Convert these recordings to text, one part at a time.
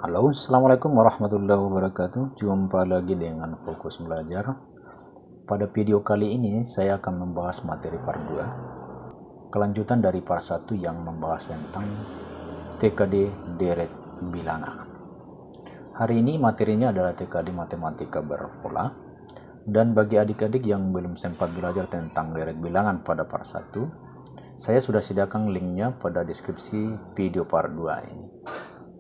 Halo, Assalamualaikum warahmatullahi wabarakatuh. Jumpa lagi dengan Fokus Belajar. Pada video kali ini saya akan membahas materi part 2, kelanjutan dari part 1 yang membahas tentang TKD deret bilangan. Hari ini materinya adalah TKD matematika berpola, dan bagi adik-adik yang belum sempat belajar tentang deret bilangan pada part 1, saya sudah sediakan linknya pada deskripsi video part 2 ini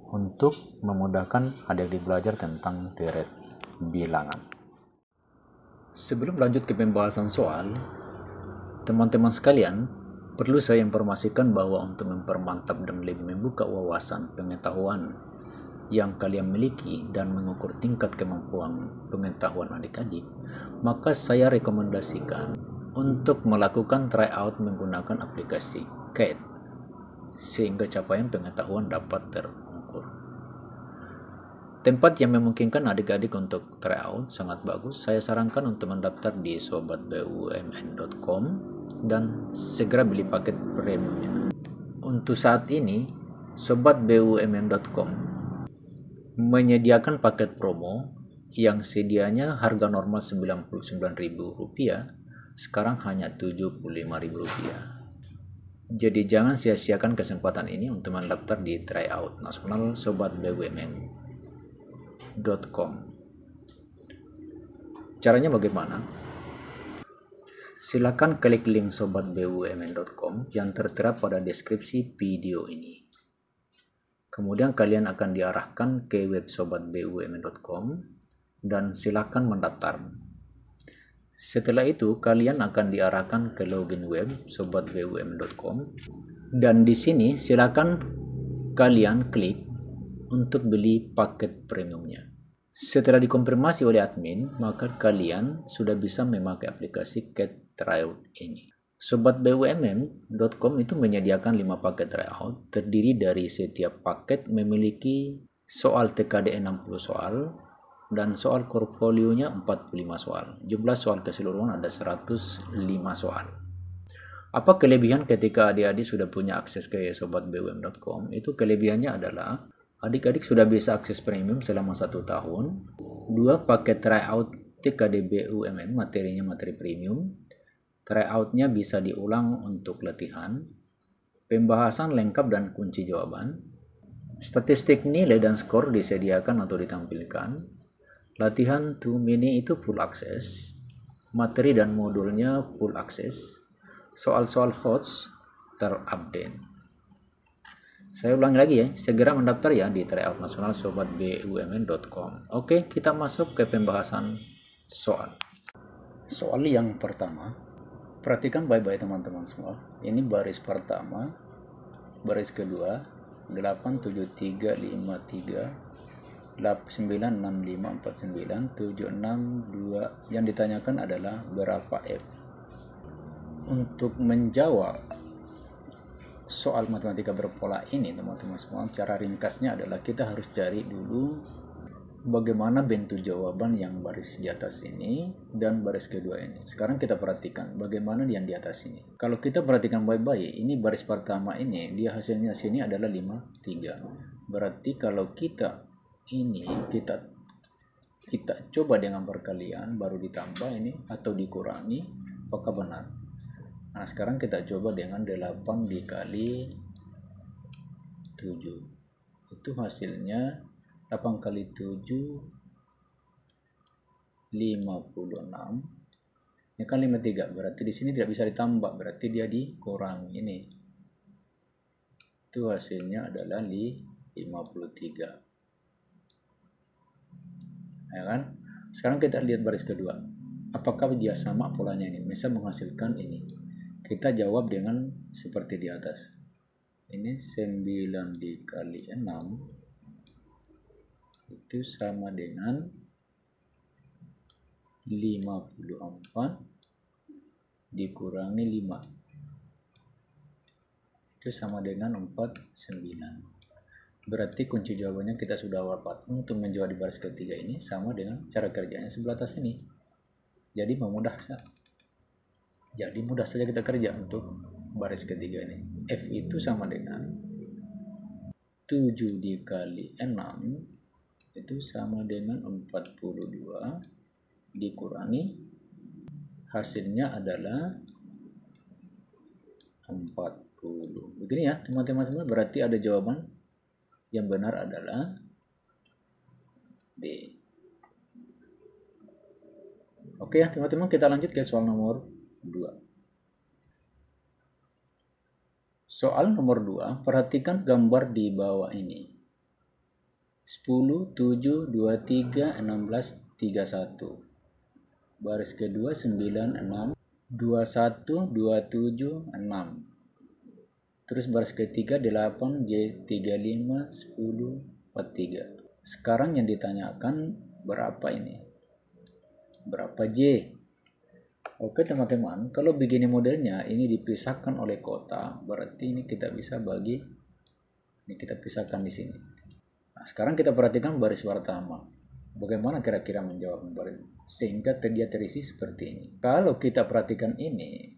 untuk memudahkan adik-adik belajar tentang deret bilangan. Sebelum lanjut ke pembahasan soal, teman-teman sekalian, perlu saya informasikan bahwa untuk mempermantap dan lebih membuka wawasan pengetahuan yang kalian miliki dan mengukur tingkat kemampuan pengetahuan adik-adik, maka saya rekomendasikan untuk melakukan tryout menggunakan aplikasi CAT sehingga capaian pengetahuan dapat terukur. Tempat yang memungkinkan adik-adik untuk tryout sangat bagus. Saya sarankan untuk mendaftar di sobatbumn.com dan segera beli paket premiumnya. Untuk saat ini, sobatbumn.com menyediakan paket promo yang sedianya harga normal Rp99.000, sekarang hanya Rp75.000. Jadi jangan sia-siakan kesempatan ini untuk mendaftar di tryout nasional sobatbumn.com. Caranya bagaimana? Silakan klik link sobatbumn.com yang tertera pada deskripsi video ini. Kemudian kalian akan diarahkan ke web sobatbumn.com dan silakan mendaftar. Setelah itu kalian akan diarahkan ke login web sobatbumn.com dan di sini silakan kalian klik untuk beli paket premiumnya. Setelah dikonfirmasi oleh admin, maka kalian sudah bisa memakai aplikasi CAT tryout ini. Sobatbumn.com itu menyediakan 5 paket tryout, terdiri dari setiap paket memiliki soal TKD 60 soal dan soal portfolionya 45 soal. Jumlah soal keseluruhan ada 105 soal. Apa kelebihan ketika adik-adik sudah punya akses ke sobatbumn.com? Itu kelebihannya adalah adik-adik sudah bisa akses premium selama 1 tahun, 2 paket tryout TKD BUMN, materinya materi premium, tryoutnya bisa diulang untuk latihan, pembahasan lengkap dan kunci jawaban, statistik nilai dan skor disediakan atau ditampilkan, latihan 2 mini itu full access, materi dan modulnya full access, soal-soal hots terupdate. Saya ulangi lagi ya, segera mendaftar ya di tryout nasional sobatbumn.com. Oke, kita masuk ke pembahasan soal. Soal yang pertama, perhatikan baik-baik teman-teman semua. Ini baris pertama, baris kedua, 87353 96549 762. Yang ditanyakan adalah berapa F. Untuk menjawab soal matematika berpola ini teman-teman semua, cara ringkasnya adalah kita harus cari dulu bagaimana bentuk jawaban yang baris di atas ini dan baris kedua ini. Sekarang kita perhatikan bagaimana yang di atas ini. Kalau kita perhatikan baik-baik, ini baris pertama ini dia hasilnya sini adalah 53. Berarti kalau kita coba dengan perkalian baru ditambah ini atau dikurangi, apakah benar? Nah, sekarang kita coba dengan 8 dikali 7. Itu hasilnya 8 kali 7, 56. Ini kan 53, berarti di sini tidak bisa ditambah, berarti dia dikurangi ini. Itu hasilnya adalah 53. Ya kan? Sekarang kita lihat baris kedua. Apakah dia sama polanya ini? Bisa menghasilkan ini. Kita jawab dengan seperti di atas. Ini 9 dikali 6 itu sama dengan 54 dikurangi 5. Itu sama dengan 49. Berarti kunci jawabannya kita sudah dapat. Untuk menjawab di baris ketiga ini sama dengan cara kerjanya sebelah atas ini. Jadi mudah saja kita kerja untuk baris ketiga ini. F itu sama dengan 7 dikali 6 itu sama dengan 42 dikurangi hasilnya adalah 40. Begini ya teman-teman, berarti ada jawaban yang benar adalah D. Oke ya teman-teman, kita lanjut ke soal nomor 2. Soal nomor 2, perhatikan gambar di bawah ini. 10, 7, 23, 16, 31. Baris kedua 9, 6, 21, 27, 6. Terus baris ketiga 8, J, 35, 10, 43. Sekarang yang ditanyakan berapa ini? Berapa J? Oke teman-teman, kalau begini modelnya, ini dipisahkan oleh kota, berarti ini kita bisa bagi, ini kita pisahkan di sini. Nah, sekarang kita perhatikan baris pertama. Bagaimana kira-kira menjawab baris sehingga dia terisi seperti ini. Kalau kita perhatikan ini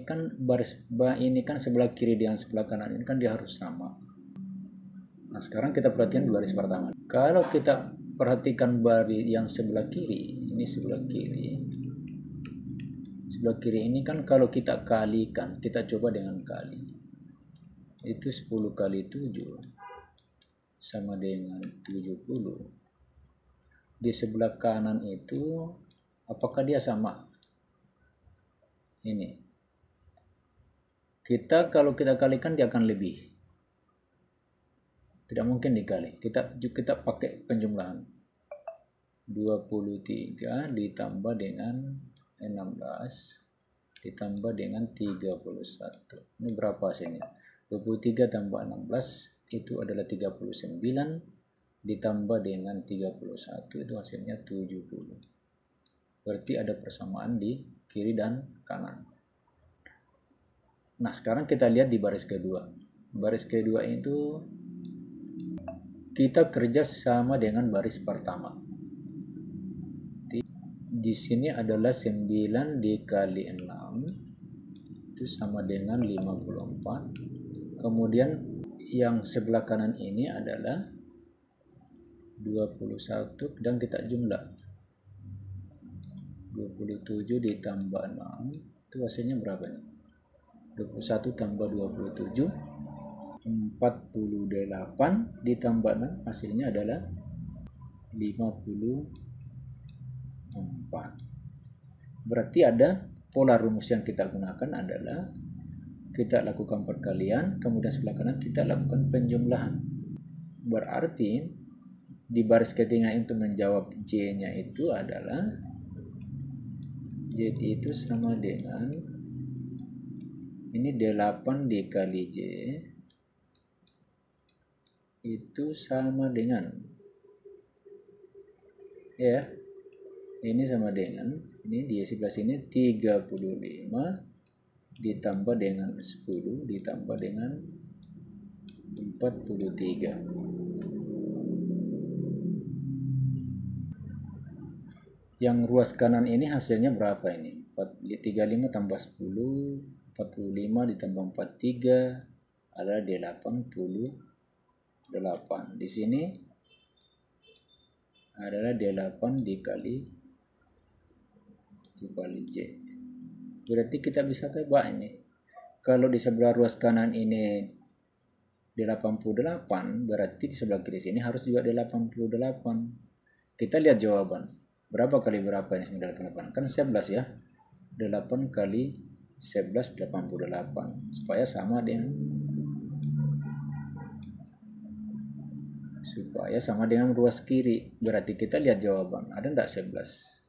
kan baris ini kan sebelah kiri dengan sebelah kanan ini kan dia harus sama. Nah, sekarang kita perhatikan baris pertama. Kalau kita perhatikan baris yang sebelah kiri, ini sebelah kiri. Sebelah kiri ini kan kalau kita kalikan, kita coba dengan kali. Itu 10 kali 7 sama dengan 70. Di sebelah kanan itu apakah dia sama? Ini. Kalau kita kalikan dia akan lebih. Tidak mungkin dikali. Kita pakai penjumlahan. 23 ditambah dengan 16 ditambah dengan 31. Ini berapa hasilnya? 23 tambah 16 itu adalah 39 ditambah dengan 31 itu hasilnya 70. Berarti ada persamaan di kiri dan kanan. Nah, sekarang kita lihat di baris kedua. Baris kedua itu kita kerja sama dengan baris pertama. Di sini adalah 9 dikali 6 itu sama dengan 54. Kemudian yang sebelah kanan ini adalah 21 dan kita jumlah 27 ditambah 6 itu hasilnya berapa nih? 21 tambah 27 48 ditambah 6 hasilnya adalah 54. Berarti ada pola rumus yang kita gunakan adalah kita lakukan perkalian, kemudian sebelah kanan kita lakukan penjumlahan. Berarti di baris ketiga itu menjawab J-nya itu adalah J itu sama dengan ini 8 dikali J itu sama dengan ya ini sama dengan ini di sebelah sini 35 ditambah dengan 10 ditambah dengan 43. Yang ruas kanan ini hasilnya berapa ini? 35 tambah 10, 45 ditambah 43 adalah 88. Di sini adalah 8 dikali J. Berarti kita bisa tebak ini. Kalau di sebelah ruas kanan ini 88, berarti di sebelah kiri sini harus juga 88. Kita lihat jawaban. Berapa kali berapa ini 98? Kan 11 ya. 8 kali 11 88 supaya sama dengan ruas kiri. Berarti kita lihat jawaban. Ada enggak 11?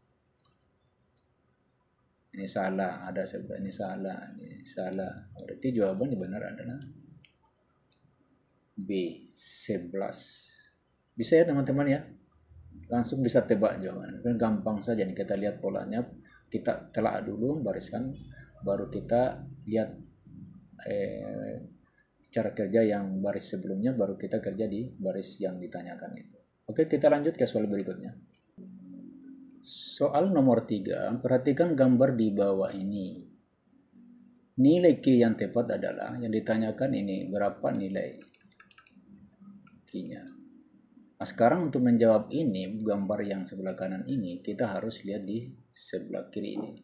Ini salah, ada 11, ini salah, ini salah. Berarti jawaban yang benar adalah B, 11. Bisa ya teman-teman ya? Langsung bisa tebak jawaban. Kan gampang saja nih, kita lihat polanya. Kita telah dulu bariskan, baru kita lihat cara kerja yang baris sebelumnya, baru kita kerja di baris yang ditanyakan itu. Oke, kita lanjut ke soal berikutnya. Soal nomor 3, perhatikan gambar di bawah ini. Nilai Q yang tepat adalah, yang ditanyakan ini berapa nilai Q-nya. Nah, sekarang untuk menjawab ini, gambar yang sebelah kanan ini, kita harus lihat di sebelah kiri ini.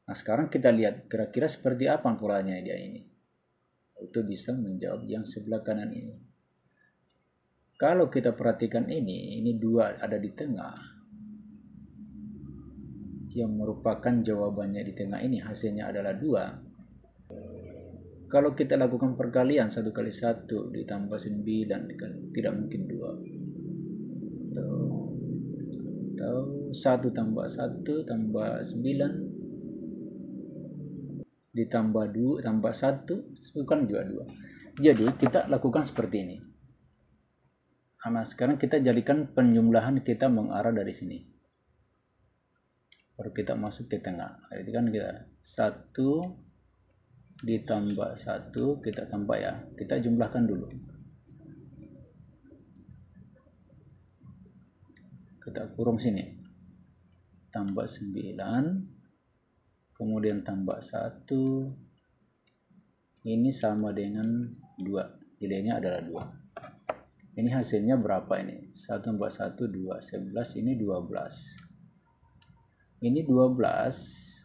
Nah, sekarang kita lihat kira-kira seperti apa polanya dia ini. Itu bisa menjawab yang sebelah kanan ini. Kalau kita perhatikan ini 2 ada di tengah. Yang merupakan jawabannya di tengah ini hasilnya adalah 2. Kalau kita lakukan perkalian 1 kali 1 ditambah 9 tidak mungkin 2. Atau 1 tambah 1 tambah 9 ditambah 2 tambah 1 bukan juga 2. Jadi kita lakukan seperti ini. Nah, sekarang kita jadikan penjumlahan kita mengarah dari sini. Baru kita masuk ke tengah. Jadi kan kita 1 ditambah 1 kita tambah ya. Kita jumlahkan dulu. Kita kurung sini. Tambah 9. Kemudian tambah 1. Ini sama dengan 2. Nilainya adalah 2. Ini hasilnya berapa ini? 1 tambah 1, 2. 11, ini 12. Ini 12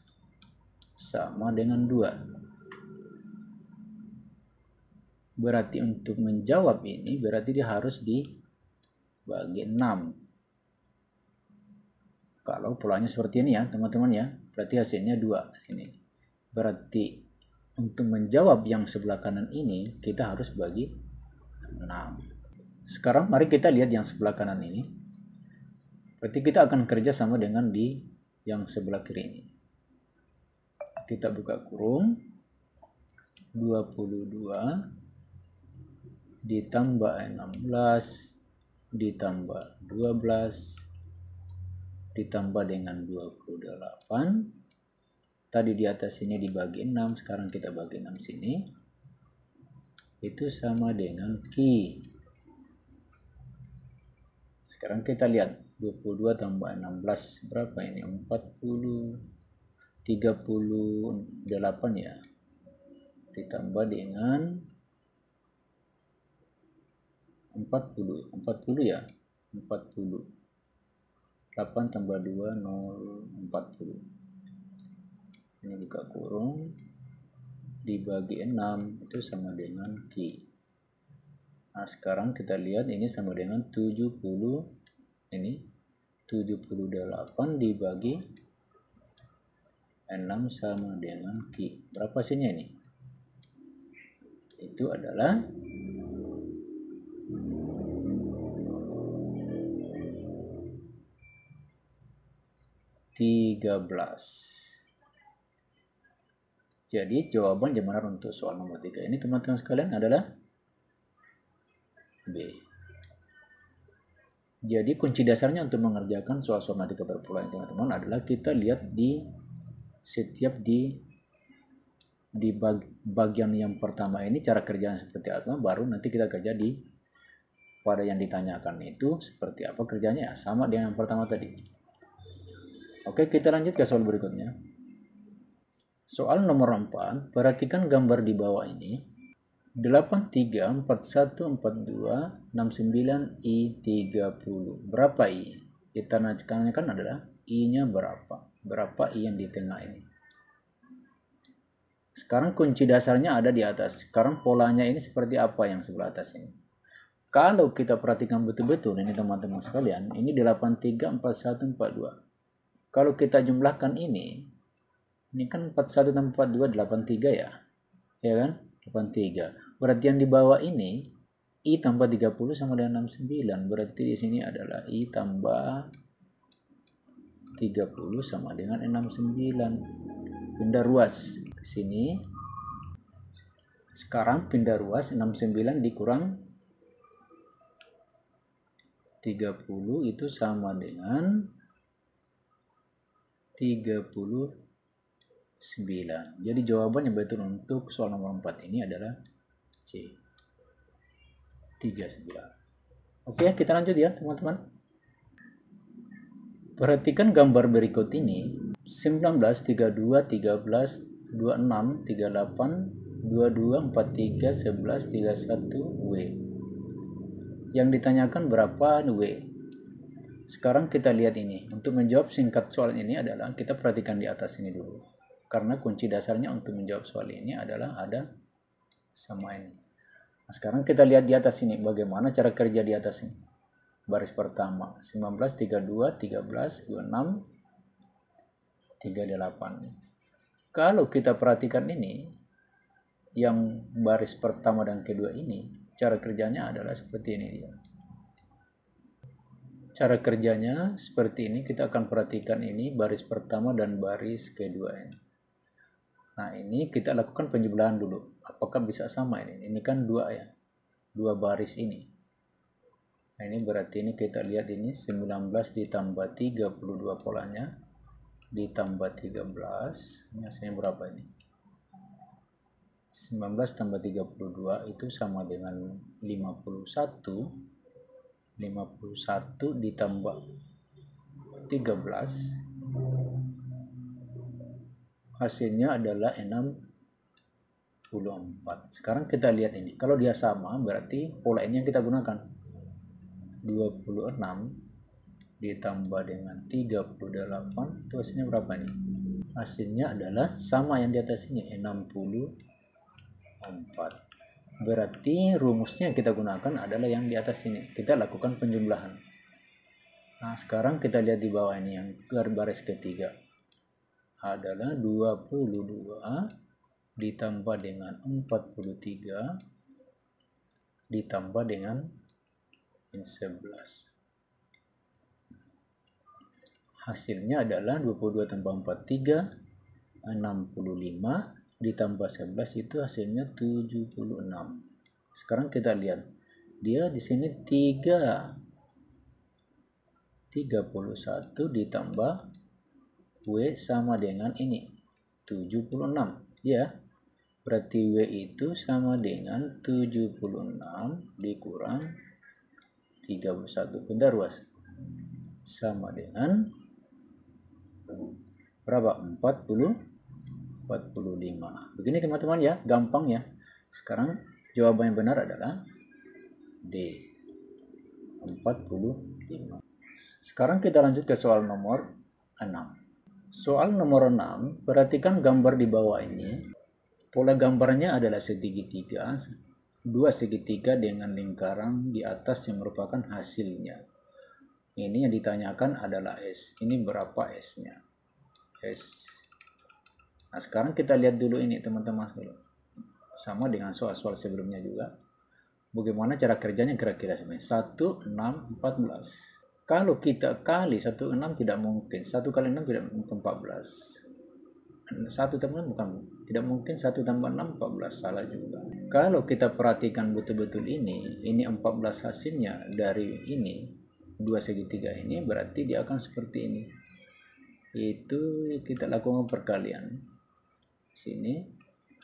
sama dengan 2. Berarti untuk menjawab ini, berarti dia harus dibagi 6. Kalau polanya seperti ini ya teman-teman ya, berarti hasilnya 2 sini. Berarti untuk menjawab yang sebelah kanan ini kita harus bagi 6. Sekarang mari kita lihat yang sebelah kanan ini. Berarti kita akan kerja sama dengan di yang sebelah kiri ini. Kita buka kurung. 22 ditambah 16 ditambah 12 ditambah dengan 28. Tadi di atas ini dibagi 6, sekarang kita bagi 6 sini. Itu sama dengan Q. Sekarang kita lihat 22 tambah 16 berapa ini? 38 ya. Ditambah dengan 40 ya. 40. 8 tambah 2, 0, 40. Ini buka kurung. Dibagi 6, itu sama dengan Q. Nah, sekarang kita lihat ini sama dengan 70. Ini 78 dibagi 6 sama dengan Q. Berapa hasilnya ini? Itu adalah 13. Jadi jawaban yang benar untuk soal nomor 3 ini teman-teman sekalian adalah B. Jadi kunci dasarnya untuk mengerjakan soal-soal matematika perpuluhan teman-teman adalah kita lihat di setiap di bagian yang pertama ini cara kerjanya seperti apa, baru nanti kita kerja di pada yang ditanyakan itu seperti apa kerjanya ya, sama dengan yang pertama tadi. Oke, kita lanjut ke soal berikutnya. Soal nomor 4, perhatikan gambar di bawah ini. 83, 41, 42, 69, I30. Berapa I? Kita tanyakan adalah I-nya berapa? Berapa I yang di tengah ini? Sekarang kunci dasarnya ada di atas. Sekarang polanya ini seperti apa yang sebelah atas ini? Kalau kita perhatikan betul-betul ini teman-teman sekalian, ini 83, 41, 42. Kalau kita jumlahkan ini kan 41 tambah 42 83 ya. Ya kan? 83. Berarti yang di bawah ini I tambah 30 sama dengan 69. Berarti di sini adalah I tambah 30 sama dengan 69. Pindah ruas ke sini. Sekarang pindah ruas 69 dikurang 30 itu sama dengan 39. Jadi jawaban yang betul untuk soal nomor 4 ini adalah C. 39. Oke, kita lanjut ya teman-teman. Perhatikan gambar berikut ini. 19, 32, 13, 26, 38, 22, 43, 11, 31, W. Yang ditanyakan berapa W. Sekarang kita lihat ini. Untuk menjawab singkat soal ini adalah kita perhatikan di atas ini dulu. Karena kunci dasarnya untuk menjawab soal ini adalah ada sama ini. Nah, sekarang kita lihat di atas ini. Bagaimana cara kerja di atas ini. Baris pertama. 19, 32, 13, 26, 38. Kalau kita perhatikan ini. Yang baris pertama dan kedua ini. Cara kerjanya adalah seperti ini dia. Cara kerjanya seperti ini. Kita akan perhatikan ini baris pertama dan baris kedua ini. Nah, ini kita lakukan penjumlahan dulu. Apakah bisa sama ini? Ini kan dua ya. Dua baris ini. Nah, ini berarti ini kita lihat ini 19 ditambah 32 polanya. Ditambah 13. Ini hasilnya berapa ini? 19 tambah 32 itu sama dengan 51 ditambah 13 hasilnya adalah 64. Sekarang kita lihat ini, kalau dia sama berarti pola ini yang kita gunakan. 26 ditambah dengan 38 itu hasilnya berapa nih? Hasilnya adalah sama yang di atas ini, 64. Berarti rumusnya yang kita gunakan adalah yang di atas ini. Kita lakukan penjumlahan. Nah, sekarang kita lihat di bawah ini yang baris ketiga. Adalah 22 ditambah dengan 43 ditambah dengan 11. Hasilnya adalah 22 tambah 43, 65. Ditambah 11 itu hasilnya 76. Sekarang kita lihat. Dia di sini 31 ditambah W sama dengan ini. 76. Ya. Berarti W itu sama dengan 76 dikurang 31. Bentar, ruas. Sama dengan berapa? 45. Begini teman-teman ya, gampang ya. Sekarang jawaban yang benar adalah D. 45. Sekarang kita lanjut ke soal nomor 6. Soal nomor 6, perhatikan gambar di bawah ini. Pola gambarnya adalah segitiga, dua segitiga dengan lingkaran di atas yang merupakan hasilnya. Ini yang ditanyakan adalah S. Ini berapa S-nya? S. Nah, sekarang kita lihat dulu ini teman-teman. Sama dengan soal-soal sebelumnya juga. Bagaimana cara kerjanya kira-kira sebenarnya? 1, 6, 14. Kalau kita kali 1, 6 tidak mungkin. 1 kali 6 tidak mungkin 14. 1 tambah 6 bukan. Tidak mungkin 1 tambah 6, 14. Salah juga. Kalau kita perhatikan betul-betul ini 14 hasilnya dari ini. Dua segitiga ini berarti dia akan seperti ini. Itu kita lakukan perkalian. Sini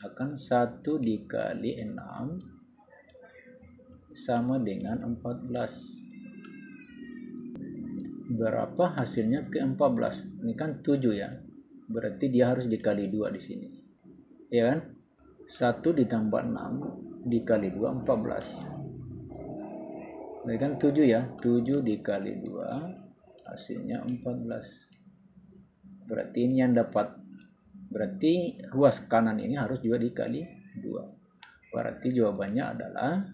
akan 1 dikali 6 sama dengan 14. Berapa hasilnya ke 14? Ini kan 7 ya. Berarti dia harus dikali 2 di sini. Ya kan? 1 ditambah 6 dikali 2 14. Ini kan 7 ya. 7 dikali 2 hasilnya 14. Berarti ini yang dapat. Berarti ruas kanan ini harus juga dikali 2. Berarti jawabannya adalah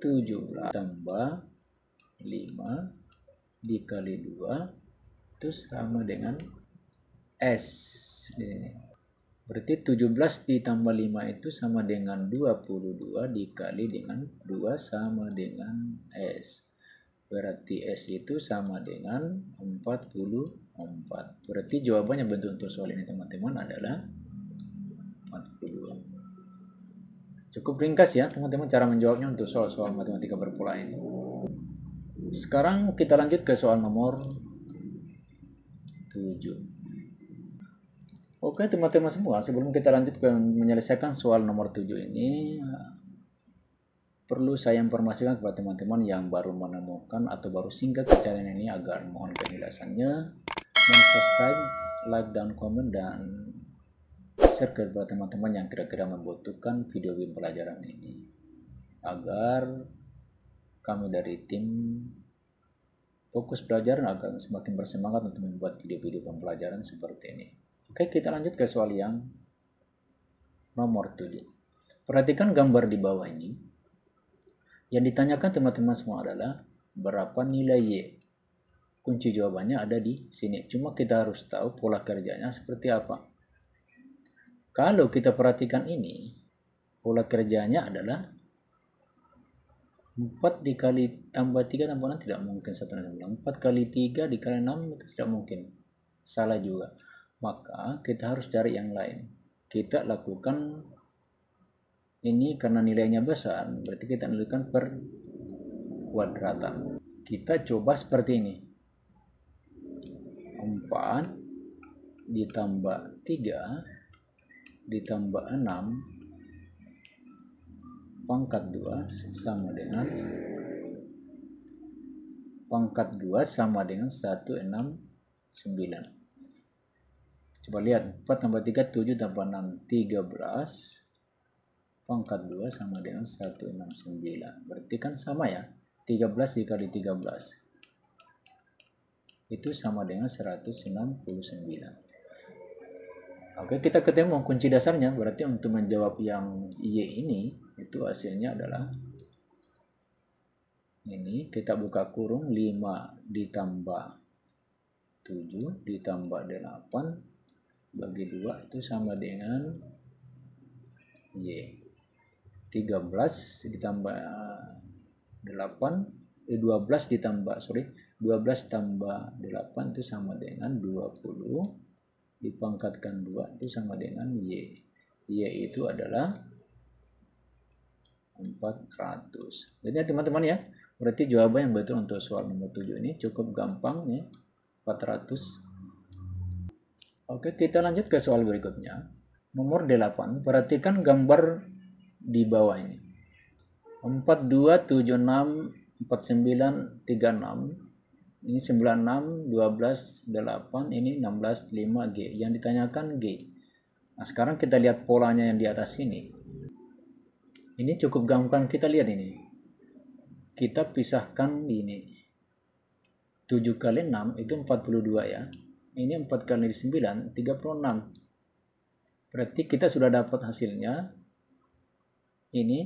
17 tambah 5 dikali 2 itu sama dengan S. Ini. Berarti 17 ditambah 5 itu sama dengan 22 dikali dengan 2 sama dengan S. Berarti S itu sama dengan 44. Berarti jawabannya bentuk untuk soal ini teman-teman adalah 42. Cukup ringkas ya teman-teman cara menjawabnya untuk soal-soal matematika berpola ini. Sekarang kita lanjut ke soal nomor 7. Oke teman-teman semua, sebelum kita lanjut ke menyelesaikan soal nomor 7 ini, perlu saya informasikan kepada teman-teman yang baru menemukan atau baru singgah ke channel ini agar mohon penjelasannya, subscribe, like, dan komen, dan share kepada teman-teman yang kira-kira membutuhkan video pembelajaran ini agar kami dari tim Fokus Belajar akan semakin bersemangat untuk membuat video-video pembelajaran seperti ini. Oke, kita lanjut ke soal yang nomor 7. Perhatikan gambar di bawah ini. Yang ditanyakan teman-teman semua adalah berapa nilai Y. Kunci jawabannya ada di sini. Cuma kita harus tahu pola kerjanya seperti apa. Kalau kita perhatikan ini, pola kerjanya adalah 4 dikali tambah 3 tambah 6 tidak mungkin 1,9. 4 kali 3 dikali 6 itu tidak mungkin. Salah juga. Maka kita harus cari yang lain. Kita lakukan ini karena nilainya besar, berarti kita lakukan per kuadratan. Kita coba seperti ini. 4 ditambah 3 ditambah 6 pangkat 2 sama dengan 169. Coba lihat, 4 tambah 3, 7 tambah 6, 13. Pangkat 2 sama dengan 169. Berarti kan sama ya, 13 dikali 13. Itu sama dengan 169. Oke, kita ketemu kunci dasarnya. Berarti untuk menjawab yang Y ini, itu hasilnya adalah ini. Kita buka kurung, 5 ditambah 7 ditambah 8 bagi 2 itu sama dengan Y. 13 ditambah 8, 12 ditambah 12 tambah 8 itu sama dengan 20 dipangkatkan 2 itu sama dengan Y. Y itu adalah 400. Jadi teman-teman ya, berarti jawaban yang betul untuk soal nomor 7 ini cukup gampang nih, 400. Oke, kita lanjut ke soal berikutnya. Nomor 8, perhatikan gambar di bawah ini. 4276 49 36. Ini 96 12 8, ini 16 5 G. Yang ditanyakan G. Nah, sekarang kita lihat polanya yang di atas ini. Ini cukup gampang kita lihat ini. Kita pisahkan ini. 7 kali 6 itu 42 ya. Ini 4 kali 9, 36. Berarti kita sudah dapat hasilnya. Ini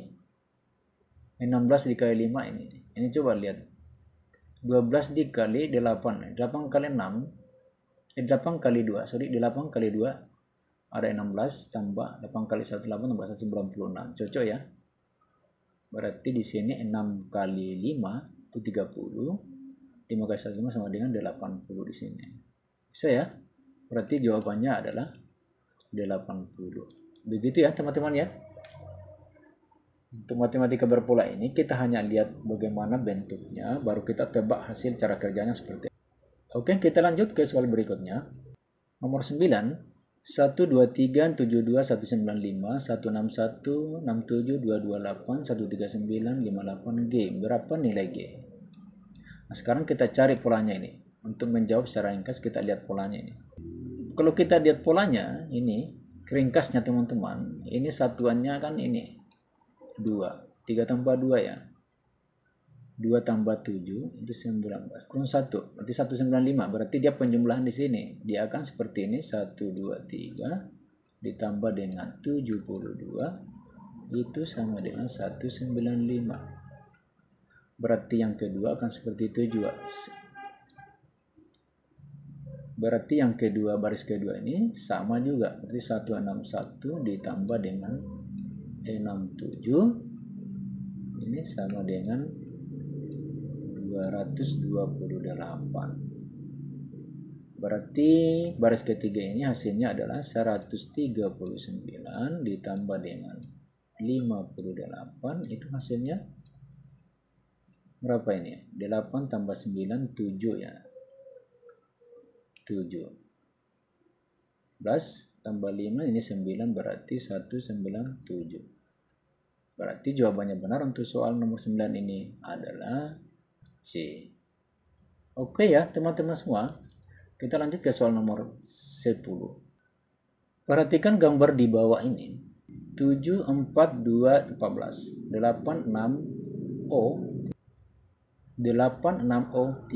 16 dikali 5 ini. Ini coba lihat. 12 dikali 8. 8 kali 6. 8 kali 2. 8 kali 2. Ada 16 tambah 8 kali 1, 8 tambah 1, 96. Cocok ya. Berarti di sini 6 kali 5 itu 30. 5 kali 1, 5 sama dengan 80 di sini. Bisa ya? Berarti jawabannya adalah 80. Begitu ya teman-teman ya. Untuk matematika berpola ini kita hanya lihat bagaimana bentuknya, baru kita tebak hasil cara kerjanya seperti apa. Oke, kita lanjut ke soal berikutnya. Nomor 9. 1, 2, 3, 7, 2, 1, 9, 5, 1, 6, 1, 6, 7, 2, 2, 8, 1, 3, 9, 5, 8 G. Berapa nilai G? Nah, sekarang kita cari polanya ini. Untuk menjawab secara ringkas kita lihat polanya ini. Kalau kita lihat polanya ini, ringkasnya teman-teman, ini satuannya kan ini 2, 3 tambah 2 ya. 2 tambah 7 itu 19. Kurang 1, berarti 195. Berarti dia penjumlahan di sini. Dia akan seperti ini, 1, 2, 3 ditambah dengan 72 itu sama dengan 195. Berarti yang kedua akan seperti itu juga. Berarti yang kedua, baris kedua ini sama juga. Berarti 161 ditambah dengan 67 ini sama dengan 228. Berarti baris ketiga ini hasilnya adalah 139 ditambah dengan 58 itu hasilnya berapa ini? 8 tambah 9 7 ya. 17 tambah 5 ini 9 berarti 197. Berarti jawabannya benar untuk soal nomor 9 ini adalah C. Oke ya teman-teman semua. Kita lanjut ke soal nomor 10. Perhatikan gambar di bawah ini. 7, 4, 2, 14. 8, 6, O. 86O3.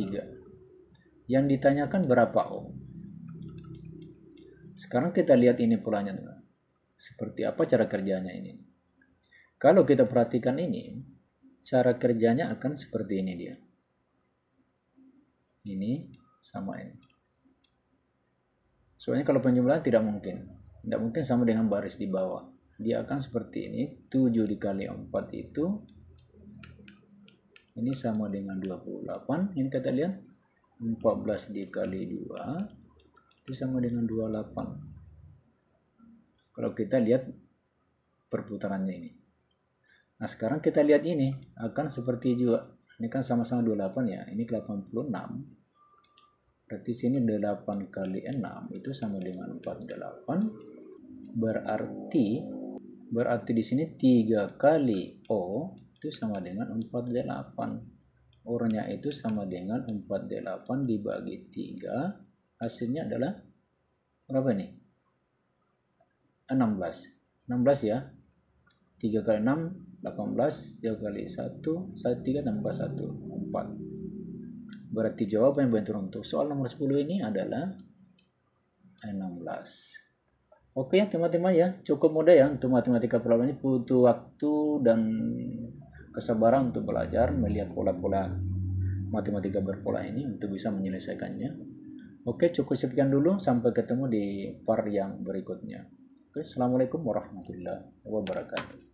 Yang ditanyakan berapa O? Sekarang kita lihat ini polanya, teman. Seperti apa cara kerjanya ini? Kalau kita perhatikan ini, cara kerjanya akan seperti ini dia. Ini sama ini. Soalnya kalau penjumlahan tidak mungkin sama dengan baris di bawah. Dia akan seperti ini, 7 dikali 4 itu, ini sama dengan 28, ini kita lihat, 14 dikali 2, itu sama dengan 28. Kalau kita lihat perputarannya ini. Nah sekarang kita lihat ini, akan seperti juga, ini kan sama-sama 28 ya, ini 86, berarti sini 8 kali 6 itu sama dengan 48. Berarti di sini 3 kali O itu sama dengan 48. O-nya itu sama dengan 48 dibagi 3. Hasilnya adalah berapa nih? 16 ya. 3 kali 6 18, 3 kali 1 3 tambah 1 4. Berarti jawaban yang benar untuk soal nomor 10 ini adalah 16. Oke ya teman-teman ya, cukup mudah ya untuk matematika problem ini, butuh waktu dan kesabaran untuk belajar melihat pola-pola matematika berpola ini untuk bisa menyelesaikannya. Oke, cukup sekian dulu, sampai ketemu di part yang berikutnya. Oke, assalamualaikum warahmatullahi wabarakatuh.